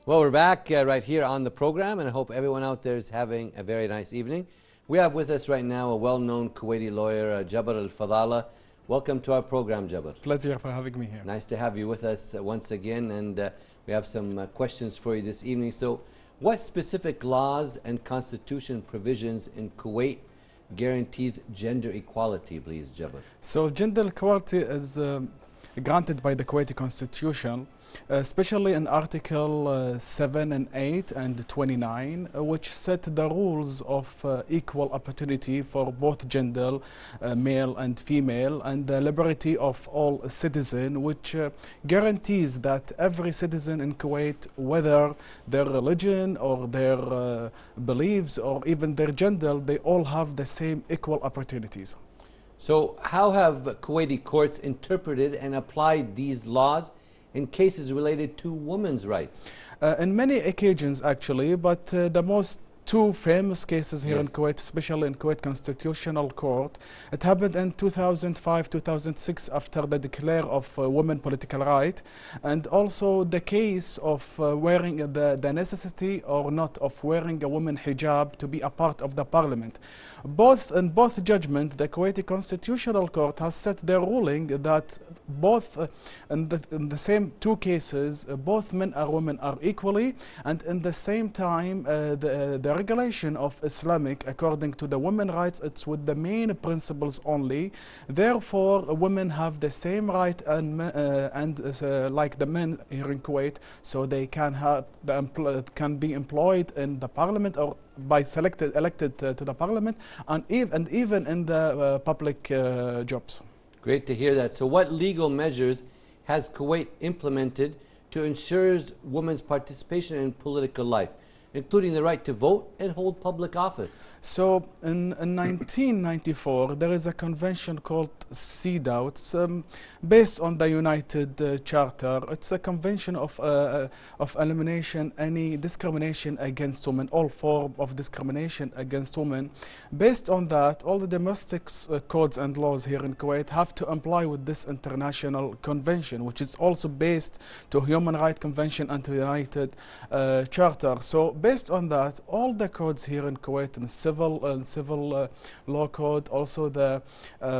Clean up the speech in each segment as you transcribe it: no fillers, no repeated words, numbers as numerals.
Well, we're back right here on the program, and I hope everyone out there is having a very nice evening. We have with us right now a well-known Kuwaiti lawyer, Jabr Alfadhalah. Welcome to our program, Jabr. Pleasure for having me here. Nice to have you with us once again, and we have some questions for you this evening. So, what specific laws and constitution provisions in Kuwait guarantees gender equality, please, Jabr? So, gender equality is granted by the Kuwaiti Constitution, especially in Article 7 and 8 and 29, which set the rules of equal opportunity for both gender, male and female, and the liberty of all citizens, which guarantees that every citizen in Kuwait, whether their religion or their beliefs or even their gender, they all have the same equal opportunities. So how have Kuwaiti courts interpreted and applied these laws in cases related to women's rights? In many occasions, actually, but the most two famous cases here in Kuwait, especially in Kuwait Constitutional Court. It happened in 2005-2006 after the declare of women political right, and also the case of wearing the necessity or not of wearing a woman hijab to be a part of the parliament. In both judgment, the Kuwaiti Constitutional Court has set their ruling that both in the same two cases, both men and women are equally, and in the same time the regulation of Islamic, according to the women rights, it's with the main principles only. Therefore, women have the same right and like the men here in Kuwait, so they can be employed in the parliament or by elected to the parliament, and even in the public jobs. Great to hear that. So what legal measures has Kuwait implemented to ensure women's participation in political life, including the right to vote and hold public office? So in 1994, there is a convention called CEDAW. It's based on the United Charter. It's a convention of elimination any discrimination against women, all form of discrimination against women. Based on that, all the domestic codes and laws here in Kuwait have to comply with this international convention, which is also based to Human Rights Convention and to United Charter. So based on that, all the codes here in Kuwait, and civil law code, also the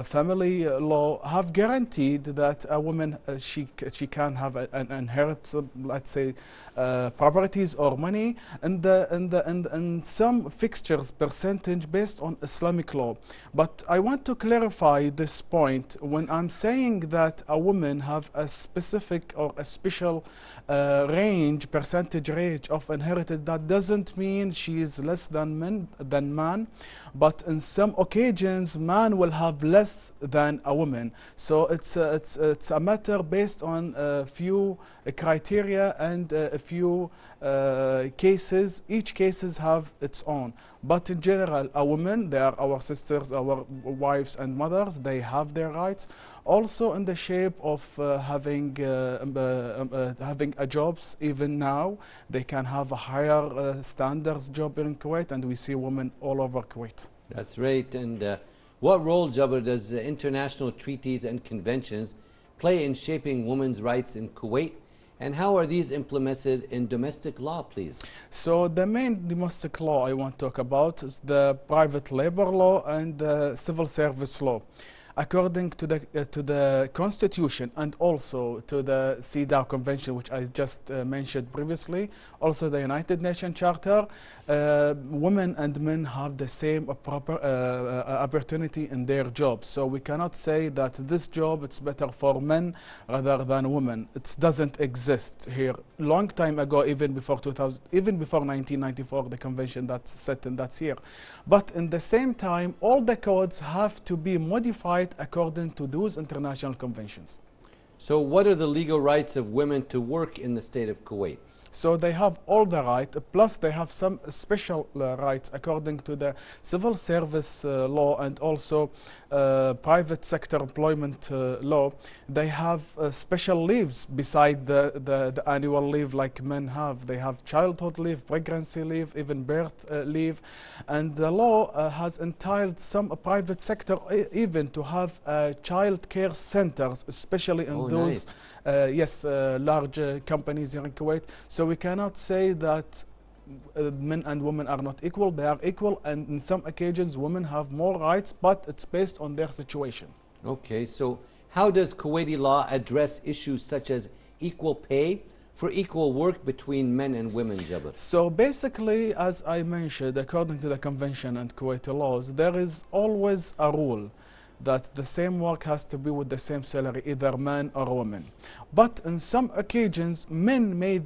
family law, have guaranteed that a woman she can have an inherit, let's say, properties or money, and some fixtures percentage based on Islamic law. But I want to clarify this point. When I'm saying that a woman have a specific or a special percentage range of inheritance, that doesn't mean she is less than man, but in some occasions man will have less than a woman. So it's a matter based on a few criteria and a few cases. Each cases have its own, but in general, a woman, they are our sisters, our wives and mothers, they have their rights. Also in the shape of having a jobs. Even now they can have a higher standards job in Kuwait, and we see women all over Kuwait. That's right. And what role, Jabr, does international treaties and conventions play in shaping women's rights in Kuwait? And how are these implemented in domestic law, please? So the main domestic law I want to talk about is the private labor law and the civil service law. According to the Constitution and also to the CEDAW Convention, which I just mentioned previously, also the United Nations Charter, women and men have the same proper opportunity in their jobs. So we cannot say that this job it's better for men rather than women. It doesn't exist here. Long time ago, even before 1994, the convention that's set in that year. But in the same time, all the codes have to be modified according to those international conventions. So what are the legal rights of women to work in the state of Kuwait? So they have all the right, plus they have some special rights according to the civil service law and also private sector employment law. They have special leaves beside the annual leave like men have. They have childhood leave, pregnancy leave, even birth leave. And the law has entitled some private sector even to have child care centers, especially in those large companies here in Kuwait. So we cannot say that men and women are not equal. They are equal, and in some occasions women have more rights, but it's based on their situation. Okay, so how does Kuwaiti law address issues such as equal pay for equal work between men and women, Jabbar? So basically, as I mentioned, according to the convention and Kuwaiti laws, there is always a rule that the same work has to be with the same salary, either man or woman. But in some occasions, men may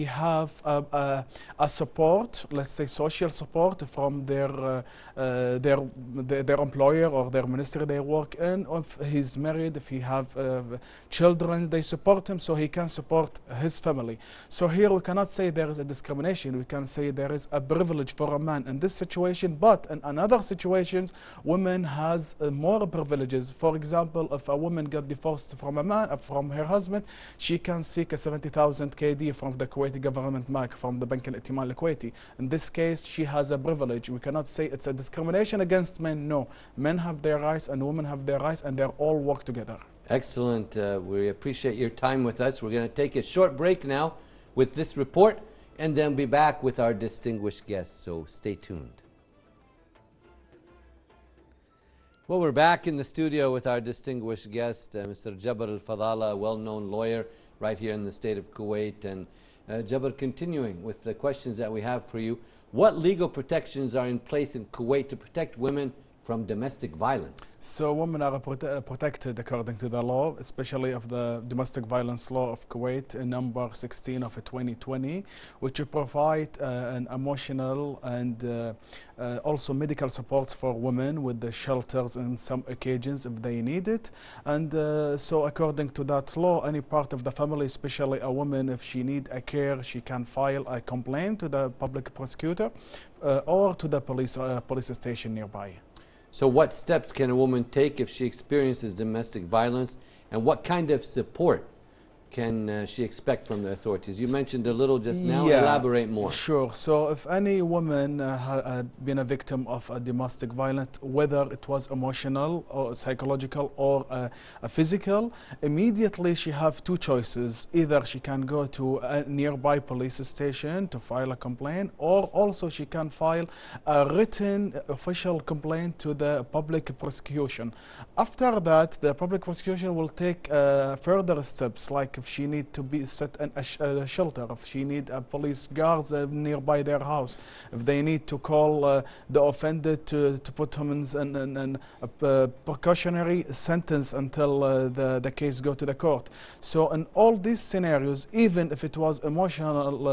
have a support, let's say social support from their employer or their ministry they work in. If he's married, if he have children, they support him so he can support his family. So here we cannot say there is a discrimination. We can say there is a privilege for a man in this situation, but in another situations, women has more privileges. For example, if a woman got divorced from a man, from her husband, she can seek a 70,000 KD from the Kuwaiti government bank, from the Bank al-Itimal al-Kuwaiti. In this case, she has a privilege. We cannot say it's a discrimination against men. No, men have their rights and women have their rights, and they all work together. Excellent. We appreciate your time with us. We're going to take a short break now with this report, and then be back with our distinguished guests. So stay tuned. Well, we're back in the studio with our distinguished guest, Mr. Jabbar Alfadhalah, a well-known lawyer right here in the state of Kuwait. And Jabbar, continuing with the questions that we have for you, what legal protections are in place in Kuwait to protect women from domestic violence? So women are protected according to the law, especially of the domestic violence law of Kuwait, number 16 of 2020, which provide an emotional and also medical support for women with the shelters in some occasions if they need it. And so according to that law, any part of the family, especially a woman, if she need a care, she can file a complaint to the public prosecutor or to the police station nearby. So what steps can a woman take if she experiences domestic violence, and what kind of support can she expect from the authorities? You mentioned a little just now. Yeah, elaborate more. Sure. So if any woman been a victim of a domestic violence, whether it was emotional or psychological or physical, immediately she have two choices. Either she can go to a nearby police station to file a complaint, or also she can file a written official complaint to the public prosecution. After that, the public prosecution will take further steps, like if she need to be set in a shelter, if she need police guards nearby their house, if they need to call the offender to put him in a precautionary sentence until the case go to the court. So in all these scenarios, even if it was emotional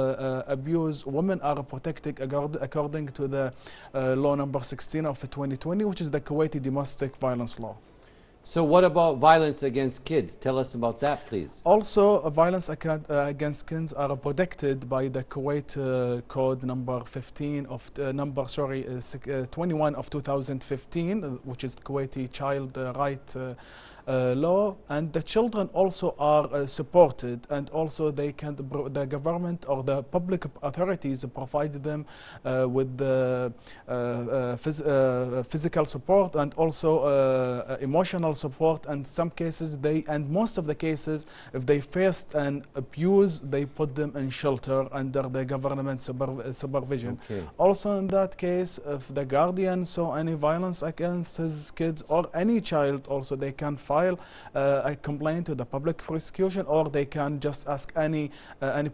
abuse, women are protected according to the law number 16 of 2020, which is the Kuwaiti domestic violence law. So what about violence against kids? Tell us about that, please. Also, violence against kids are protected by the Kuwait Code number 21 of 2015, which is Kuwaiti Child Right law, and the children also are supported, and also they can, the government or the public authorities provide them with the physical support and also emotional support, and some cases most of the cases, if they faced an abuse, they put them in shelter under the government supervision. Okay. Also in that case, if the guardian saw any violence against his kids or any child, also they can file a complaint to the public prosecution, or they can just ask any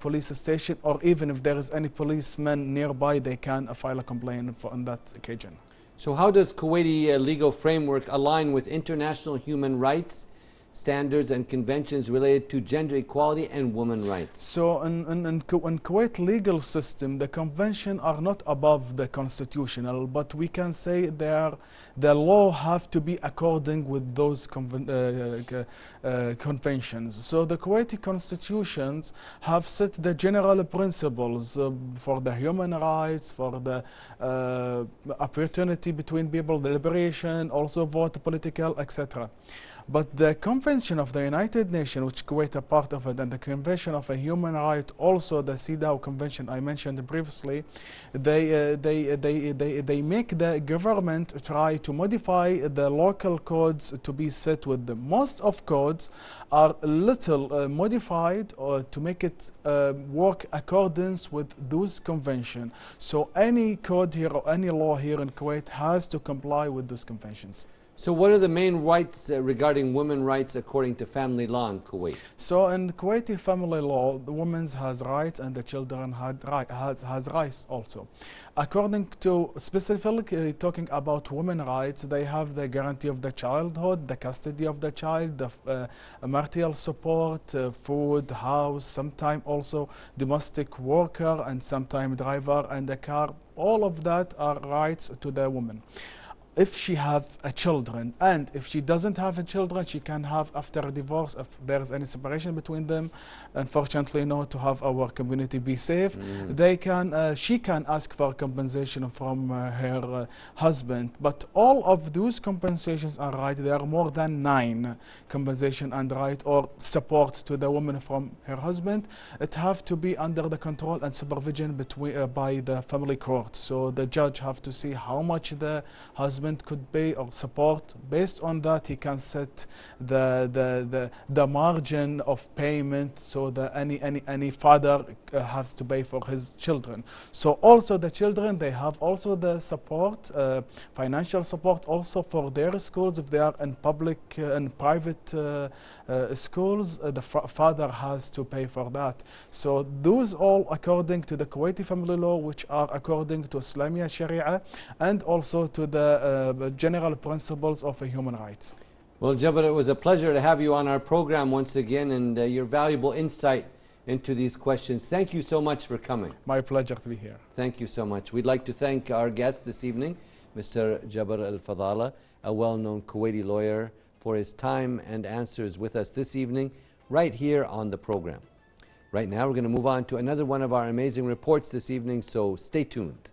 police station, or even if there is any policeman nearby, they can file a complaint on that occasion. So how does Kuwaiti legal framework align with international human rights standards and conventions related to gender equality and women rights? So in Kuwait legal system, the convention are not above the constitutional, but we can say the law have to be according with those conventions. So the Kuwaiti constitutions have set the general principles for the human rights, for the opportunity between people, the liberation, also vote, political, etc. But the Convention of the United Nations, which Kuwait a part of it, and the Convention of a Human Rights, also the CEDAW Convention I mentioned previously, they make the government try to modify the local codes to be set with them. Most of codes are little modified to make it work accordance with those conventions. So any code here or any law here in Kuwait has to comply with those conventions. So what are the main rights regarding women's rights according to family law in Kuwait? So in Kuwaiti family law, the woman has rights and the children has rights also. According to specifically talking about women's rights, they have the guarantee of the childhood, the custody of the child, the marital support, food, house, sometimes also domestic worker, and sometimes driver and a car. All of that are rights to the woman. If she have a children, and if she doesn't have a children, she can have after a divorce, if there is any separation between them, unfortunately not to have our community be safe, they can, she can ask for compensation from her husband. But all of those compensations are right. There are more than 9 compensation and right or support to the woman from her husband. It have to be under the control and supervision between by the family court. So the judge have to see how much the husband could pay or support. Based on that, he can set the margin of payment so that any father has to pay for his children. So also the children, they have also the support, financial support also for their schools. If they are in public and private schools, the father has to pay for that. So those all according to the Kuwaiti family law, which are according to Islamic Sharia and also to the general principles of human rights. Well, Jabbar, it was a pleasure to have you on our program once again, and your valuable insight into these questions. Thank you so much for coming. My pleasure to be here. Thank you so much. We'd like to thank our guest this evening, Mr. Jabbar Alfadhalah, a well-known Kuwaiti lawyer, for his time and answers with us this evening, right here on the program. Right now, we're going to move on to another one of our amazing reports this evening, so stay tuned.